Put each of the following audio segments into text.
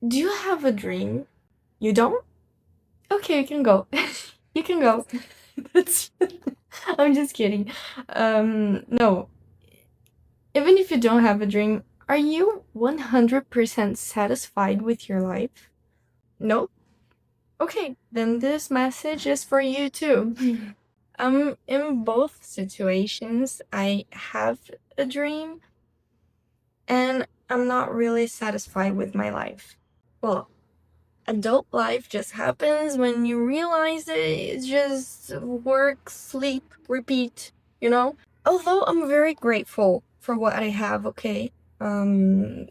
Do you have a dream? You don't? Okay, you can go. You can go. That's I'm just kidding. No. Even if you don't have a dream, are you 100% satisfied with your life? No? Okay, then this message is for you too. In both situations, I have a dream and I'm not really satisfied with my life. Well, adult life just happens when you realize that it's just work, sleep, repeat, you know? Although I'm very grateful for what I have, okay?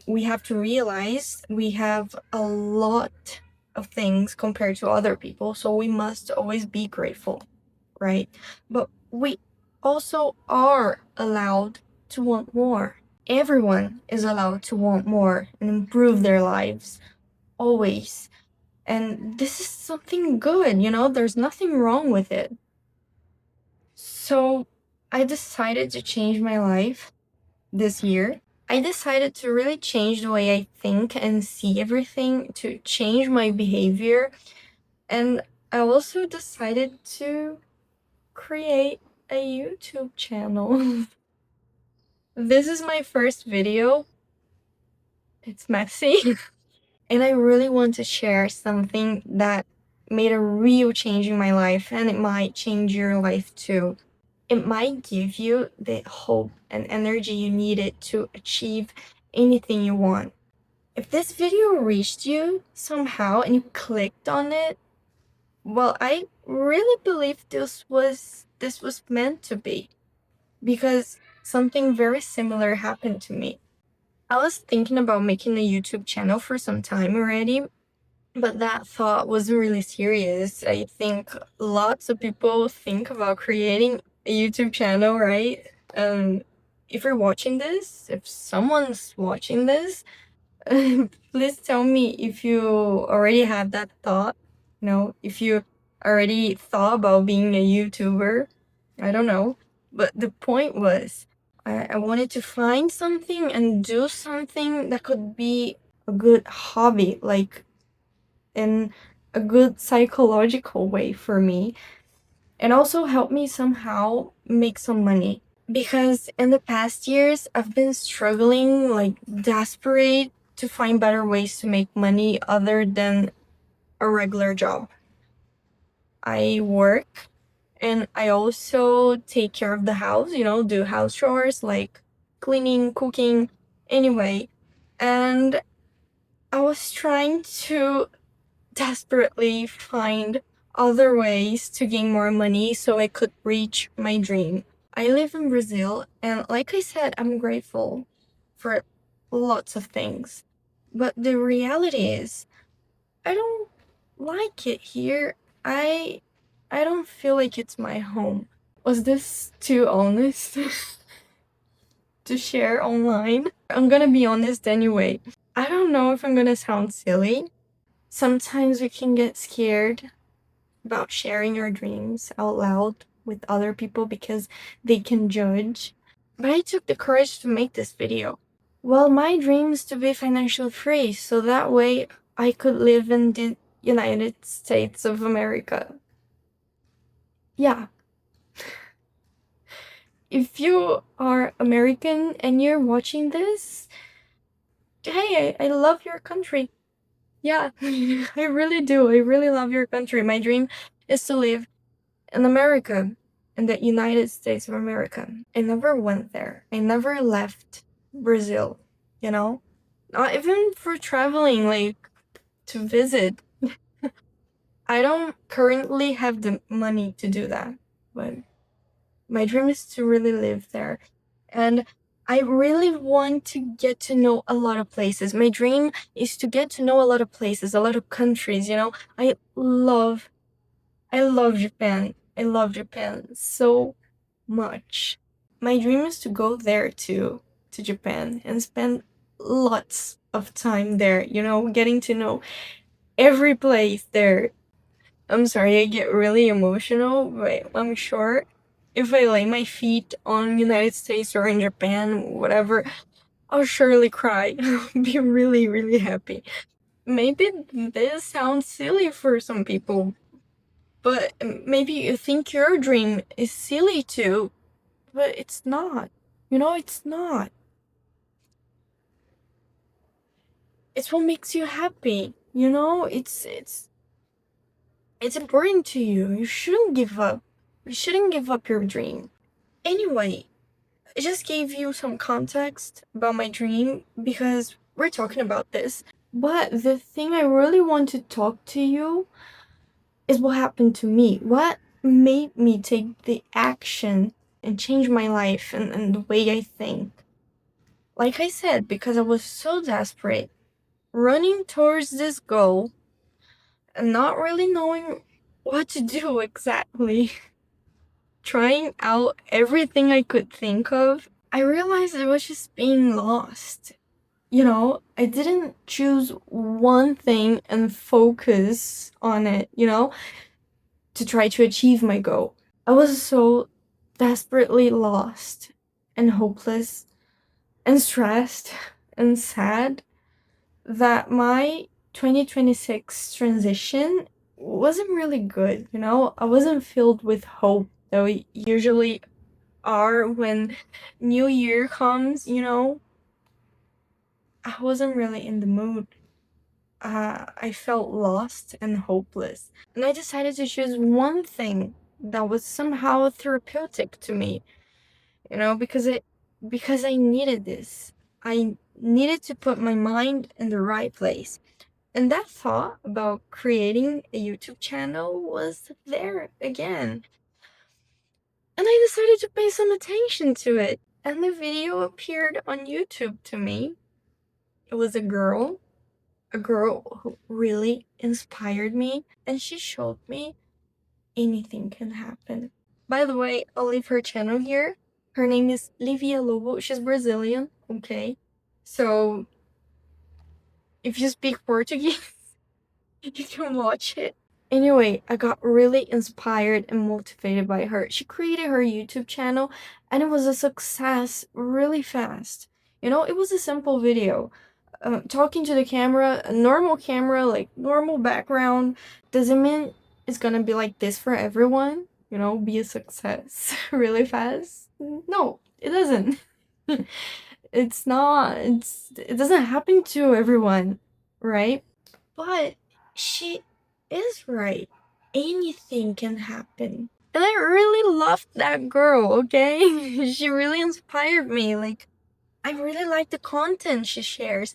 We have to realize we have a lot of things compared to other people, so we must always be grateful, right? But we also are allowed to want more. Everyone is allowed to want more and improve their lives, always. And this is something good, there's nothing wrong with it. So I decided to change my life this year. I decided to really change the way I think and see everything, to change my behavior. And I also decided to create a YouTube channel. This is my first video. It's messy. And I really want to share something that made a real change in my life, and it might change your life too. It might give you the hope and energy you needed to achieve anything you want. If this video reached you somehow and you clicked on it, well, I really believe this was meant to be, because something very similar happened to me. I was thinking about making a YouTube channel for some time already, but that thought wasn't really serious. I think lots of people think about creating a YouTube channel, right? If you're watching this, if someone's watching this, please tell me if you already had that thought. If you already thought about being a YouTuber. I don't know. But the point was, I wanted to find something and do something that could be a good hobby, like in a good psychological way for me, and also help me somehow make some money. Because in the past years, I've been struggling, like desperate, to find better ways to make money other than a regular job. I work and I also take care of the house, do house chores like cleaning, cooking, anyway. And I was trying to desperately find other ways to gain more money so I could reach my dream. I live in Brazil, and like I said, I'm grateful for lots of things. But the reality is, I don't like it here. I I don't feel like it's my home. Was this too honest to share online? I'm gonna be honest anyway. I don't know if I'm gonna sound silly. Sometimes we can get scared about sharing your dreams out loud with other people because they can judge. But I took the courage to make this video. Well, my dream is to be financially free, so that way I could live in the United States of America. Yeah. If you are American and you're watching this, hey, I love your country. Yeah, I really do. I really love your country. My dream is to live in America, in the United States of America. I never went there. I never left Brazil, you know? Not even for traveling, like to visit. I don't currently have the money to do that, but my dream is to really live there. And I really want to get to know a lot of places. My dream is to get to know a lot of places, a lot of countries, I love Japan. I love Japan so much. My dream is to go there to Japan and spend lots of time there, getting to know every place there. I'm sorry, I get really emotional, but I'm sure if I lay my feet on United States or in Japan, whatever, I'll surely cry. I'll be really, really happy. maybe this sounds silly for some people, but maybe you think your dream is silly too, but it's not. It's not. It's what makes you happy. It's important to you. You shouldn't give up. You shouldn't give up your dream. Anyway, I just gave you some context about my dream because we're talking about this. But the thing I really want to talk to you is what happened to me. What made me take the action and change my life and the way I think. Like I said, because I was so desperate, running towards this goal and not really knowing what to do exactly, trying out everything I could think of, I realized I was just being lost. I didn't choose one thing and focus on it, to try to achieve my goal. I was so desperately lost and hopeless and stressed and sad that my 2026 transition wasn't really good, I wasn't filled with hope that we usually are when New Year comes, I wasn't really in the mood. I felt lost and hopeless. And I decided to choose one thing that was somehow therapeutic to me, because I needed this. I needed to put my mind in the right place. And that thought about creating a YouTube channel was there again. And I decided to pay some attention to it. And the video appeared on YouTube to me. It was a girl who really inspired me, and she showed me anything can happen. By the way, I'll leave her channel here. Her name is Livia Lobo. She's Brazilian, okay? So, if you speak Portuguese, you can watch it. Anyway, I got really inspired and motivated by her. She created her YouTube channel and it was a success really fast. It was a simple video. Talking to the camera, a normal camera, like normal background, doesn't mean it's gonna be like this for everyone, be a success really fast. No, it doesn't. It's not, it doesn't happen to everyone, right? But she is right. Anything can happen. And I really loved that girl, okay? She really inspired me. Like, I really like the content she shares,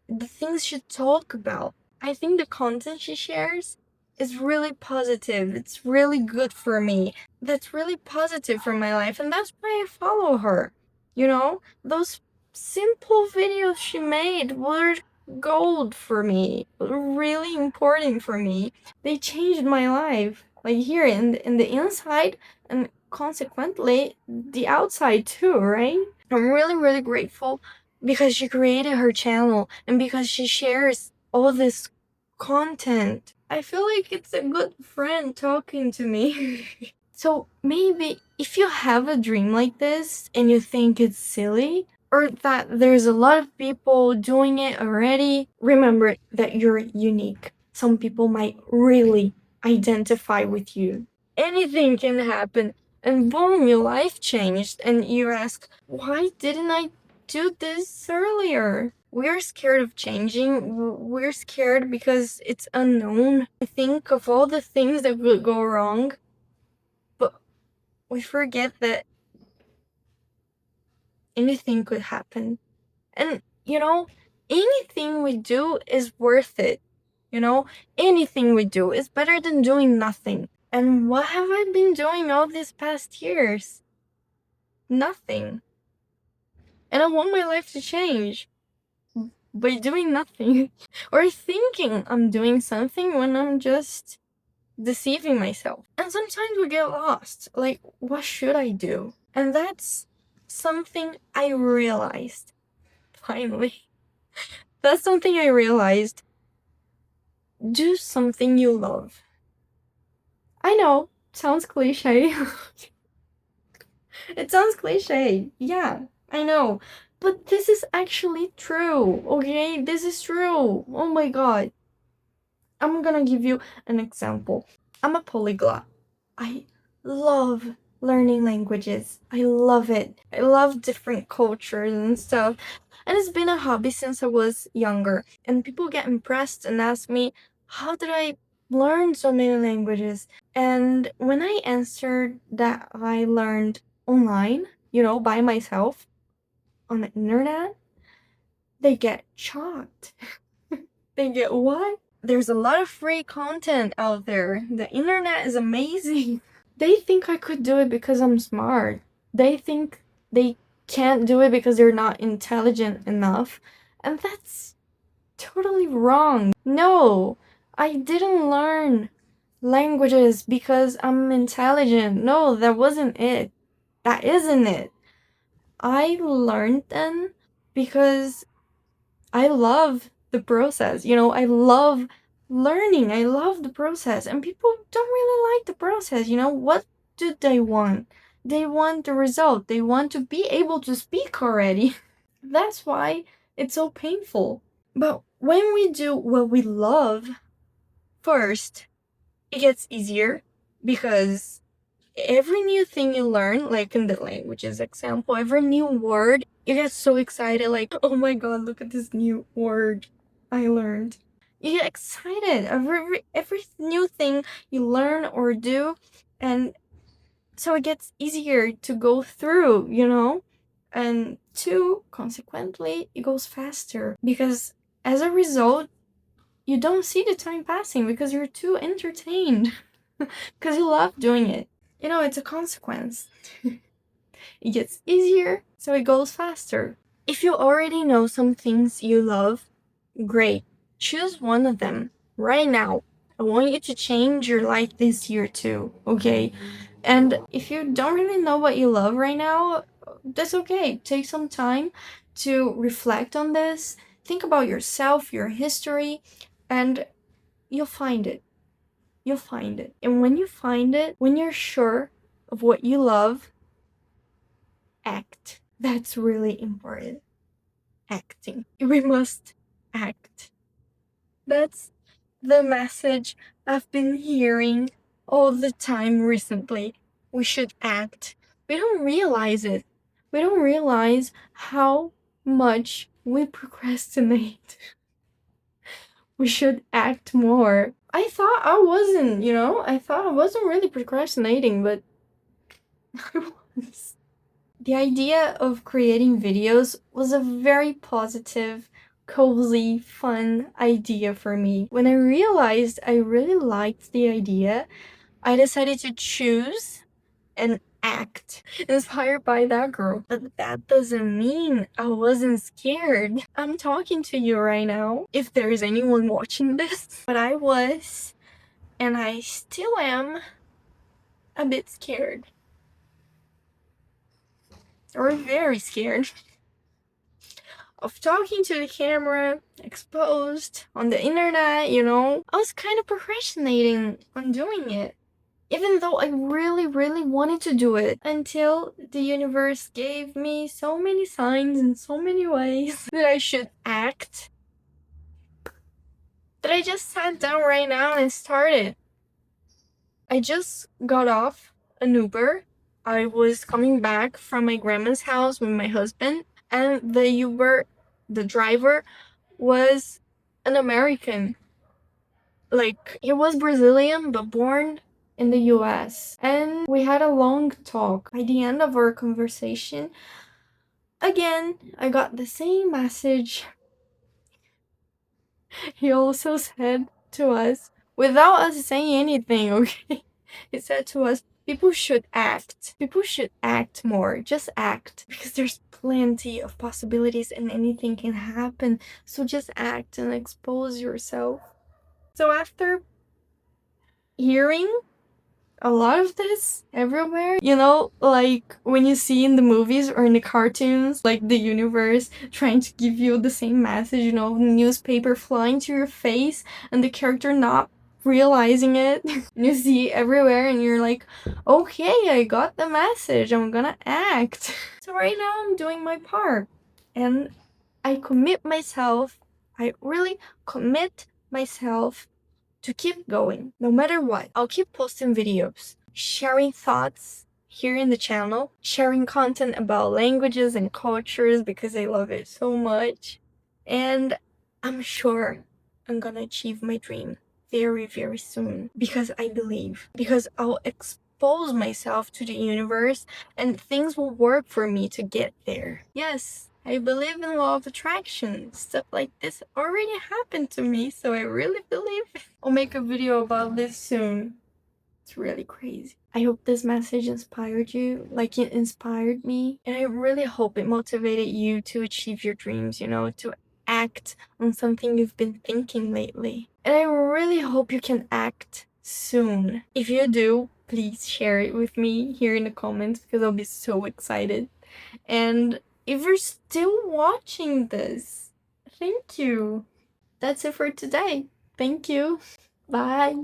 the things she talk about. I think the content she shares is really positive. It's really good for me. That's really positive for my life, and that's why I follow her. Those simple videos she made were gold for me, really important for me. They changed my life, like here in the inside, and consequently the outside too, right? I'm really, really grateful because she created her channel and because she shares all this content. I feel like it's a good friend talking to me. So maybe if you have a dream like this and you think it's silly, or that there's a lot of people doing it already, remember that you're unique. Some people might really identify with you. Anything can happen, and boom, your life changed, and you ask, why didn't I do this earlier? We're scared of changing. We're scared because it's unknown. I think of all the things that could go wrong, but we forget that anything could happen. And, anything we do is worth it. Anything we do is better than doing nothing. And what have I been doing all these past years? Nothing. And I want my life to change by doing nothing. Or thinking I'm doing something when I'm just deceiving myself. And sometimes we get lost. Like, what should I do? And that's something I realized. Finally. That's something I realized. Do something you love. I know, sounds cliche. It sounds cliche. Yeah, I know. But this is actually true, okay? This is true. Oh my god. I'm gonna give you an example. I'm a polyglot. I love learning languages. I love it. I love different cultures and stuff. And it's been a hobby since I was younger. And people get impressed and ask me, how did I learn so many languages? And when I answered that I learned online, by myself on the internet, they get shocked. They get, what? There's a lot of free content out there. The internet is amazing. They think I could do it because I'm smart. They think they can't do it because they're not intelligent enough. And that's totally wrong. No, I didn't learn languages because I'm intelligent. No, that wasn't it. That isn't it. I learned them because I love the process. I love learning. I love the process. And people don't really like the process. What do they want? They want the result. They want to be able to speak already. That's why it's so painful. But when we do what we love, first, it gets easier because every new thing you learn, like in the languages example, every new word, you get so excited, like, oh my god, look at this new word I learned. You get excited every new thing you learn or do, and so it gets easier to go through, and two, consequently, it goes faster because as a result, you don't see the time passing because you're too entertained because you love doing it. It's a consequence. It gets easier, so it goes faster. If you already know some things you love, great. Choose one of them right now. I want you to change your life this year too, okay? And if you don't really know what you love right now, that's okay. Take some time to reflect on this. Think about yourself, your history, and you'll find it. You'll find it. And when you find it, when you're sure of what you love, act. That's really important. Acting. We must act. That's the message I've been hearing all the time recently. We should act. We don't realize it. We don't realize how much we procrastinate. We should act more. I thought I wasn't, I thought I wasn't really procrastinating, but I was. The idea of creating videos was a very positive, cozy, fun idea for me. When I realized I really liked the idea, I decided to choose and act inspired by that girl. But that doesn't mean I wasn't scared. I'm talking to you right now, if there is anyone watching this. But I was, and I still am, a bit scared. Or very scared. Of talking to the camera, exposed on the internet, I was kind of procrastinating on doing it. Even though I really, really wanted to do it, until the universe gave me so many signs in so many ways that I should act, that I just sat down right now and started. I just got off an Uber. I was coming back from my grandma's house with my husband, and the driver was an American. Like, he was Brazilian, but born in the US. And we had a long talk. By the end of our conversation, again, I got the same message. He also said to us, without us saying anything, okay? He said to us, people should act. People should act more. Just act. Because there's plenty of possibilities and anything can happen. So just act and expose yourself. So after hearing a lot of this everywhere, like when you see in the movies or in the cartoons, like the universe trying to give you the same message, newspaper flying to your face and the character not realizing it. You see everywhere and you're like, okay, I got the message, I'm gonna act. So right now I'm doing my part and I really commit myself to keep going, no matter what. I'll keep posting videos, sharing thoughts here in the channel, sharing content about languages and cultures because I love it so much. And I'm sure I'm gonna achieve my dream very, very soon because I believe, because I'll expose myself to the universe and things will work for me to get there. Yes, I believe in law of attraction. Stuff like this already happened to me, so I really believe I'll make a video about this soon. It's really crazy. I hope this message inspired you like it inspired me. And I really hope it motivated you to achieve your dreams, to act on something you've been thinking lately. And I really hope you can act soon. If you do, please share it with me here in the comments because I'll be so excited. And if you're still watching this, thank you. That's it for today. Thank you. Bye.